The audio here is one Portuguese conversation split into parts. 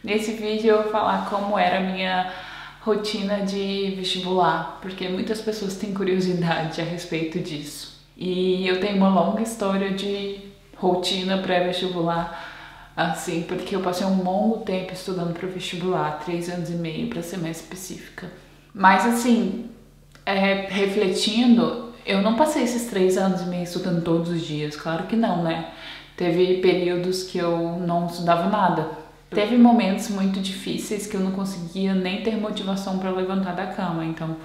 Nesse vídeo eu vou falar como era a minha rotina de vestibular, porque muitas pessoas têm curiosidade a respeito disso. E eu tenho uma longa história de rotina pré-vestibular, assim, porque eu passei um longo tempo estudando para o vestibular, 3 anos e meio para ser mais específica. Mas assim, refletindo, eu não passei esses 3 anos e meio estudando todos os dias, claro que não, né? Teve períodos que eu não estudava nada. Teve momentos muito difíceis que eu não conseguia nem ter motivação para levantar da cama, então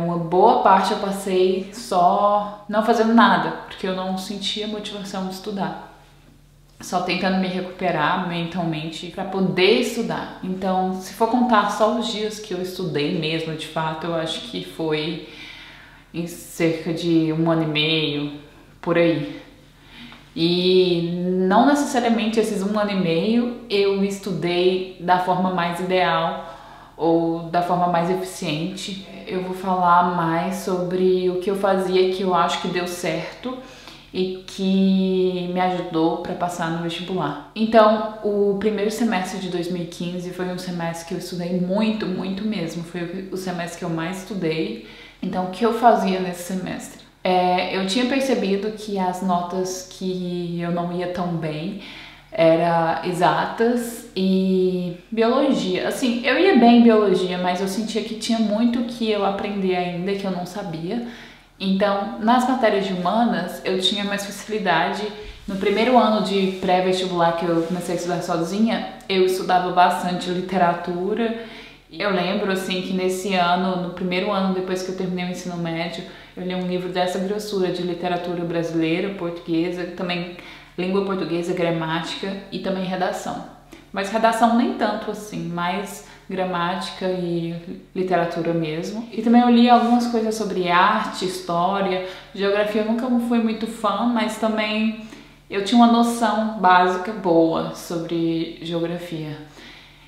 uma boa parte eu passei só não fazendo nada, porque eu não sentia motivação de estudar. Só tentando me recuperar mentalmente para poder estudar. Então, se for contar só os dias que eu estudei mesmo, de fato, eu acho que foi em cerca de 1 ano e meio, por aí. E não necessariamente esses 1 ano e meio eu estudei da forma mais ideal ou da forma mais eficiente. Eu vou falar mais sobre o que eu fazia que eu acho que deu certo e que me ajudou para passar no vestibular. Então, o primeiro semestre de 2015 foi um semestre que eu estudei muito, muito mesmo. Foi o semestre que eu mais estudei. Então, o que eu fazia nesse semestre? Eu tinha percebido que as notas que eu não ia tão bem eram exatas e biologia. Assim, eu ia bem em biologia, mas eu sentia que tinha muito que eu aprender ainda que eu não sabia. Então, nas matérias de humanas, eu tinha mais facilidade. No primeiro ano de pré-vestibular que eu comecei a estudar sozinha, eu estudava bastante literatura. Eu lembro, assim, que nesse ano, no primeiro ano depois que eu terminei o ensino médio, eu li um livro dessa grossura de literatura brasileira, portuguesa, também língua portuguesa, gramática e também redação. Mas redação nem tanto assim, mais gramática e literatura mesmo. E também eu li algumas coisas sobre arte, história, geografia eu nunca fui muito fã, mas também eu tinha uma noção básica boa sobre geografia.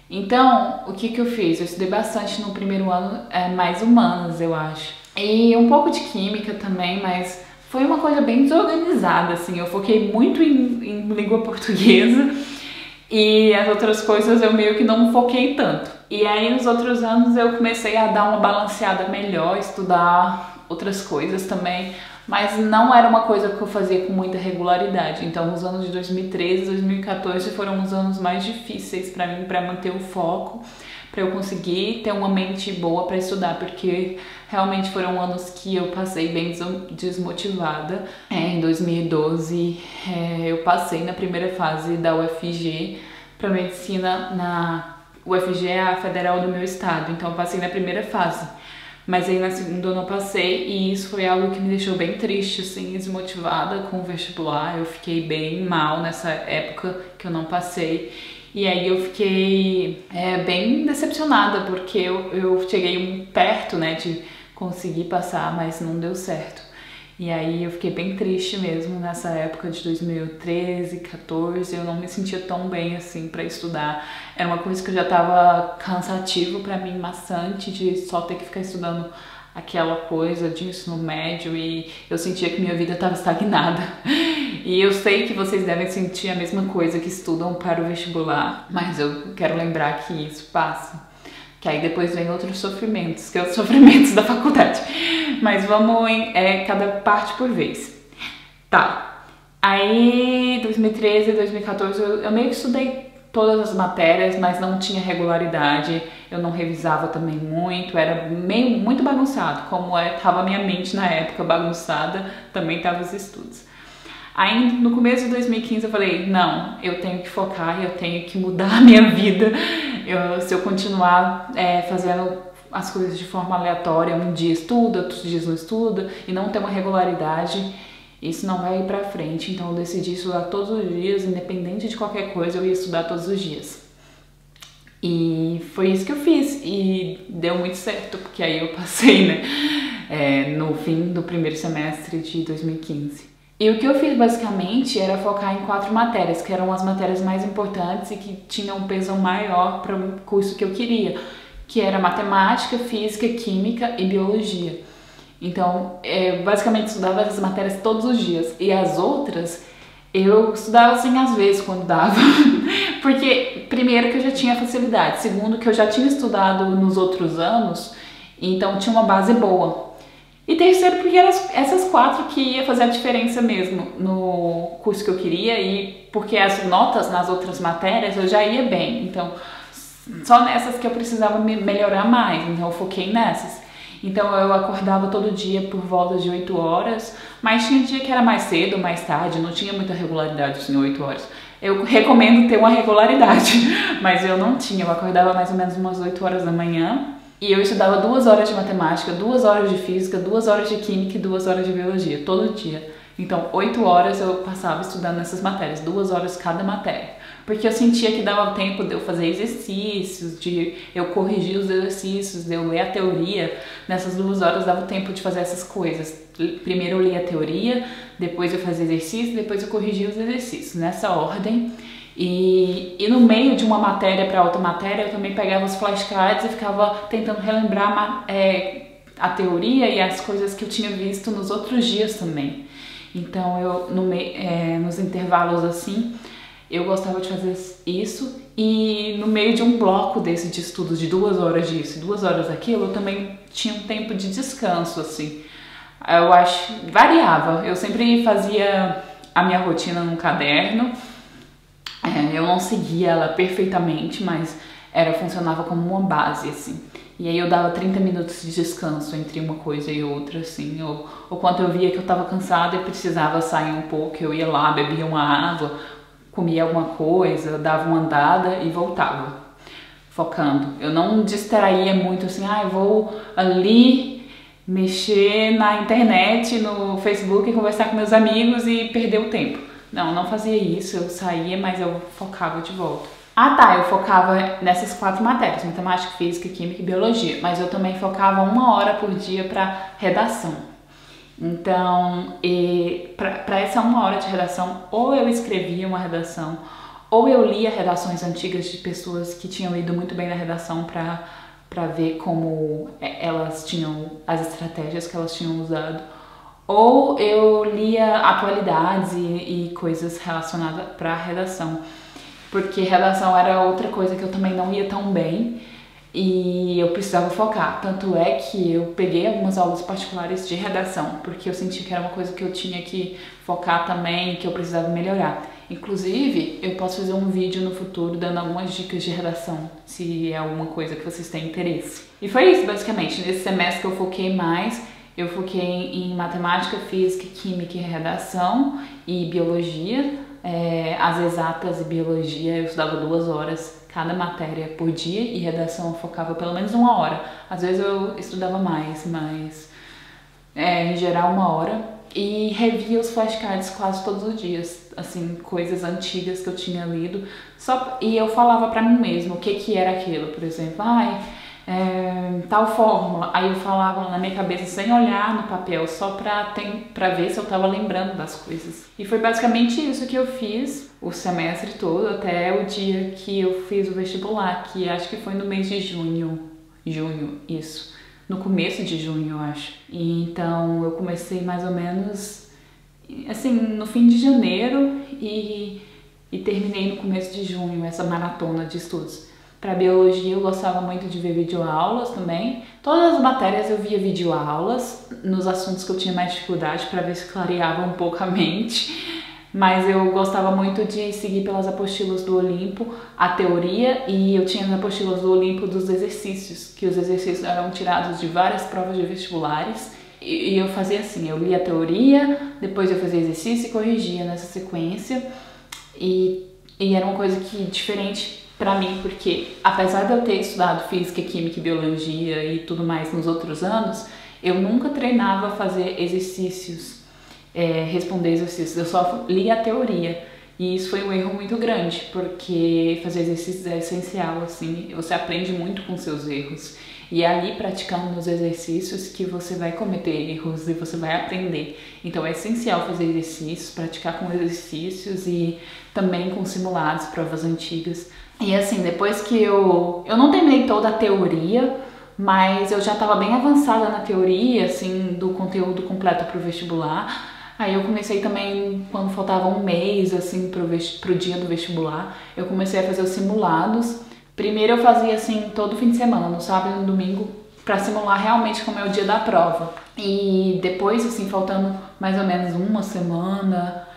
Então, o que eu fiz? Eu estudei bastante no primeiro ano, mais humanas, eu acho. E um pouco de química também, mas foi uma coisa bem desorganizada, assim. Eu foquei muito em língua portuguesa e as outras coisas eu meio que não foquei tanto. E aí, nos outros anos, eu comecei a dar uma balanceada melhor, estudar outras coisas também, mas não era uma coisa que eu fazia com muita regularidade. Então, os anos de 2013 e 2014 foram os anos mais difíceis para mim, para manter o foco, para eu conseguir ter uma mente boa para estudar, porque realmente foram anos que eu passei bem desmotivada. Em 2012, eu passei na primeira fase da UFG para medicina na UFG, é a federal do meu estado, então eu passei na primeira fase. Mas aí na segunda eu não passei e isso foi algo que me deixou bem triste, assim, desmotivada com o vestibular. Eu fiquei bem mal nessa época que eu não passei. E aí eu fiquei bem decepcionada, porque eu cheguei perto, né, de conseguir passar, mas não deu certo. E aí eu fiquei bem triste mesmo nessa época de 2013, 14, eu não me sentia tão bem assim pra estudar. Era uma coisa que eu já tava cansativo pra mim, maçante, de só ter que ficar estudando aquela coisa de ensino médio e eu sentia que minha vida tava estagnada. E eu sei que vocês devem sentir a mesma coisa que estudam para o vestibular, mas eu quero lembrar que isso passa. Que aí depois vem outros sofrimentos, que é os sofrimentos da faculdade. Mas vamos em cada parte por vez. Tá. Aí, 2013, 2014, eu meio que estudei todas as matérias, mas não tinha regularidade. Eu não revisava também muito, era muito bagunçado. Como tava a minha mente na época bagunçada, também tava os estudos. Aí, no começo de 2015, eu falei, não, eu tenho que focar, eu tenho que mudar a minha vida. Se eu continuar fazendo as coisas de forma aleatória, um dia estuda, outros dias não estuda, e não ter uma regularidade, isso não vai ir pra frente. Então eu decidi estudar todos os dias, independente de qualquer coisa, eu ia estudar todos os dias. E foi isso que eu fiz, e deu muito certo, porque aí eu passei, né, no fim do primeiro semestre de 2015. E o que eu fiz basicamente era focar em 4 matérias, que eram as matérias mais importantes e que tinham um peso maior para o curso que eu queria, que era matemática, física, química e biologia. Então, basicamente estudava essas matérias todos os dias. E as outras, Eu estudava assim às vezes quando dava, porque primeiro que eu já tinha facilidade, segundo que eu já tinha estudado nos outros anos, então tinha uma base boa. E terceiro porque eram essas 4 que ia fazer a diferença mesmo no curso que eu queria e porque as notas nas outras matérias eu já ia bem, então só nessas que eu precisava melhorar mais, então eu foquei nessas. Então eu acordava todo dia por volta de 8 horas, mas tinha dia que era mais cedo, mais tarde, não tinha muita regularidade assim, 8 horas. Eu recomendo ter uma regularidade, mas eu não tinha, eu acordava mais ou menos umas 8 horas da manhã e eu estudava 2 horas de matemática, 2 horas de física, 2 horas de química e 2 horas de biologia, todo dia. Então 8 horas eu passava estudando essas matérias, 2 horas cada matéria. Porque eu sentia que dava tempo de eu fazer exercícios, de eu corrigir os exercícios, de eu ler a teoria. Nessas 2 horas dava tempo de fazer essas coisas. Primeiro eu lia a teoria, depois eu fazia exercício, depois eu corrigia os exercícios, nessa ordem. E no meio de uma matéria para outra matéria, eu também pegava os flashcards e ficava tentando relembrar a teoria e as coisas que eu tinha visto nos outros dias também. Então eu nos intervalos assim, eu gostava de fazer isso e no meio de um bloco desse de estudos de 2 horas disso e 2 horas daquilo, eu também tinha um tempo de descanso, assim. Eu acho, variava, eu sempre fazia a minha rotina num caderno, eu não seguia ela perfeitamente, mas funcionava como uma base, assim. E aí eu dava 30 minutos de descanso entre uma coisa e outra, assim, ou quando eu via que eu tava cansada e precisava sair um pouco, eu ia lá, bebia uma água, comia alguma coisa, dava uma andada e voltava, focando. Eu não distraía muito assim, eu vou ali mexer na internet, no Facebook, conversar com meus amigos e perder o tempo. Não fazia isso, eu saía, mas eu focava de volta. Eu focava nessas 4 matérias, matemática, física, química e biologia, mas eu também focava 1 hora por dia para redação. Então, para essa 1 hora de redação, ou eu escrevia uma redação, ou eu lia redações antigas de pessoas que tinham ido muito bem na redação para ver como elas tinham, as estratégias que elas tinham usado, ou eu lia atualidades e coisas relacionadas para a redação, porque redação era outra coisa que eu também não ia tão bem, e eu precisava focar, tanto é que eu peguei algumas aulas particulares de redação, porque eu senti que era uma coisa que eu tinha que focar também, que eu precisava melhorar. Inclusive, eu posso fazer um vídeo no futuro dando algumas dicas de redação, se é alguma coisa que vocês têm interesse. E foi isso, basicamente. Nesse semestre que eu foquei mais, eu foquei em matemática, física, química e redação e biologia. As exatas e biologia eu estudava 2 horas cada matéria por dia e redação eu focava pelo menos 1 hora. Às vezes eu estudava mais, mas em geral 1 hora. E revia os flashcards quase todos os dias, assim, coisas antigas que eu tinha lido. E eu falava pra mim mesma o que era aquilo, por exemplo, tal fórmula. Aí eu falava na minha cabeça sem olhar no papel, só pra ver se eu tava lembrando das coisas. E foi basicamente isso que eu fiz o semestre todo, até o dia que eu fiz o vestibular, que acho que foi no mês de junho, isso. No começo de junho, eu acho. E então eu comecei mais ou menos, assim, no fim de janeiro e terminei no começo de junho, essa maratona de estudos. Para biologia eu gostava muito de ver videoaulas também. Todas as matérias eu via videoaulas, nos assuntos que eu tinha mais dificuldade, para ver se clareava um pouco a mente. Mas eu gostava muito de seguir pelas apostilas do Olimpo a teoria, e eu tinha as apostilas do Olimpo dos exercícios, que os exercícios eram tirados de várias provas de vestibulares. E eu fazia assim, eu lia a teoria, depois eu fazia exercício e corrigia nessa sequência. E era uma coisa que diferente pra mim, porque apesar de eu ter estudado física, química e biologia e tudo mais nos outros anos, eu nunca treinava a fazer exercícios, responder exercícios, eu só lia a teoria. E isso foi um erro muito grande, porque fazer exercícios é essencial, assim, você aprende muito com seus erros. E é ali praticando nos exercícios que você vai cometer erros e você vai aprender. Então é essencial fazer exercícios, praticar com exercícios e também com simulados, provas antigas. E assim, depois que eu não terminei toda a teoria, mas eu já estava bem avançada na teoria, assim, do conteúdo completo para o vestibular. Aí eu comecei também, quando faltava um mês, assim, pro dia do vestibular, eu comecei a fazer os simulados. Primeiro eu fazia, assim, todo fim de semana, no sábado e no domingo, pra simular realmente como é o dia da prova. E depois, assim, faltando mais ou menos uma semana,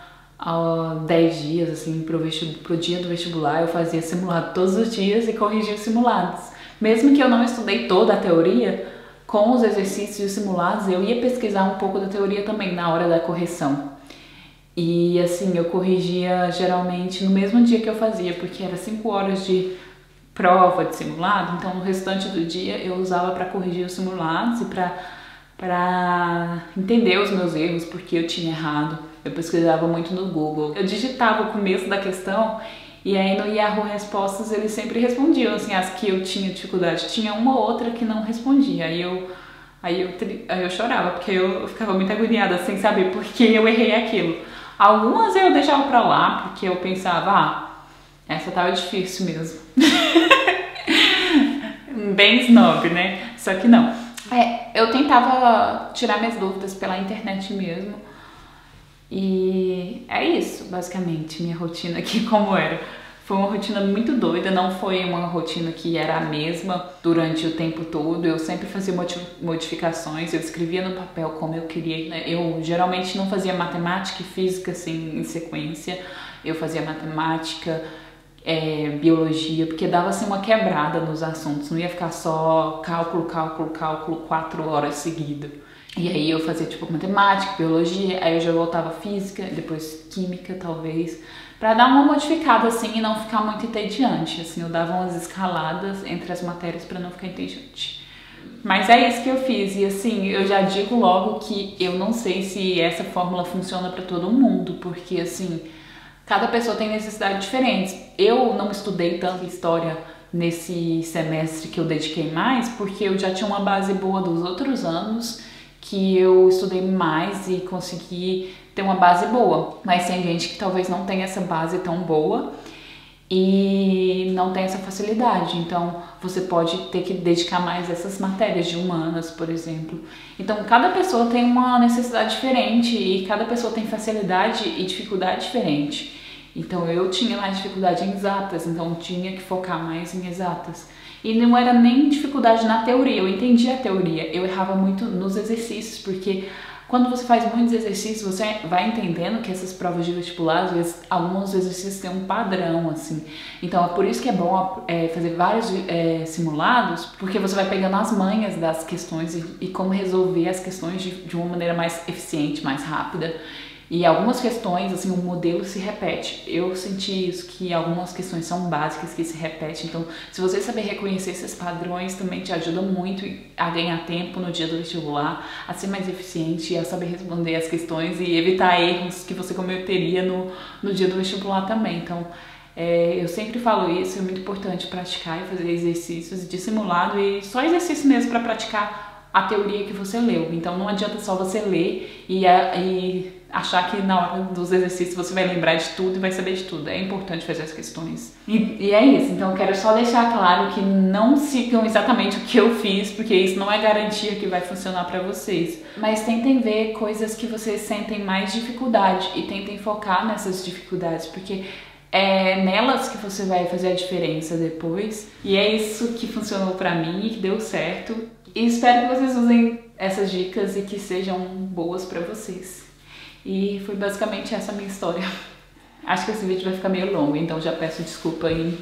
10 dias, assim, pro dia do vestibular, eu fazia simulado todos os dias e corrigia os simulados. Mesmo que eu não estudei toda a teoria, com os exercícios e os simulados, eu ia pesquisar um pouco da teoria também na hora da correção. E assim, eu corrigia geralmente no mesmo dia que eu fazia, porque era 5 horas de prova de simulado, então no restante do dia eu usava para corrigir os simulados e para entender os meus erros, porque eu tinha errado. Eu pesquisava muito no Google. Eu digitava o começo da questão e aí no Yahoo Respostas eles sempre respondiam, assim, as que eu tinha dificuldade. Tinha uma ou outra que não respondia, aí eu chorava, porque eu ficava muito agoniada sem saber por que eu errei aquilo. Algumas eu deixava pra lá, porque eu pensava, essa tava difícil mesmo. Bem snob, né? Só que não. Eu tentava tirar minhas dúvidas pela internet mesmo. E é isso, basicamente, minha rotina aqui como era. Foi uma rotina muito doida, não foi uma rotina que era a mesma durante o tempo todo. Eu sempre fazia modificações, eu escrevia no papel como eu queria, né? Eu geralmente não fazia matemática e física assim em sequência. Eu fazia matemática, biologia, porque dava assim uma quebrada nos assuntos. Não ia ficar só cálculo 4 horas seguidas. E aí eu fazia tipo matemática, biologia, aí eu já voltava física, depois química talvez, pra dar uma modificada assim e não ficar muito entediante, assim, eu dava umas escaladas entre as matérias pra não ficar entediante. Mas é isso que eu fiz e assim, eu já digo logo que eu não sei se essa fórmula funciona pra todo mundo, porque assim, cada pessoa tem necessidades diferentes. Eu não estudei tanto história nesse semestre que eu dediquei mais, porque eu já tinha uma base boa dos outros anos, que eu estudei mais e consegui ter uma base boa. Mas tem gente que talvez não tenha essa base tão boa e não tem essa facilidade. Então, você pode ter que dedicar mais essas matérias de humanas, por exemplo. Então, cada pessoa tem uma necessidade diferente e cada pessoa tem facilidade e dificuldade diferente. Então, eu tinha mais dificuldade em exatas, então tinha que focar mais em exatas. E não era nem dificuldade na teoria, eu entendia a teoria, eu errava muito nos exercícios, porque quando você faz muitos exercícios, você vai entendendo que essas provas de vestibular, às vezes, alguns exercícios têm um padrão, assim. Então, é por isso que é bom fazer vários simulados, porque você vai pegando as manhas das questões e como resolver as questões de uma maneira mais eficiente, mais rápida. E algumas questões, assim, o modelo se repete. Eu senti isso, que algumas questões são básicas, que se repetem. Então, se você saber reconhecer esses padrões, também te ajuda muito a ganhar tempo no dia do vestibular, a ser mais eficiente, a saber responder as questões e evitar erros que você cometeria no dia do vestibular também. Então, eu sempre falo isso, é muito importante praticar e fazer exercícios de simulado e só exercício mesmo para praticar a teoria que você leu. Então não adianta só você ler e achar que na hora dos exercícios você vai lembrar de tudo e vai saber de tudo. É importante fazer as questões. E é isso. Então eu quero só deixar claro que não sigam exatamente o que eu fiz, porque isso não é garantia que vai funcionar para vocês. Mas tentem ver coisas que vocês sentem mais dificuldade e tentem focar nessas dificuldades, porque é nelas que você vai fazer a diferença depois. E é isso que funcionou pra mim e que deu certo. E espero que vocês usem essas dicas e que sejam boas pra vocês. E foi basicamente essa a minha história. Acho que esse vídeo vai ficar meio longo, então já peço desculpa aí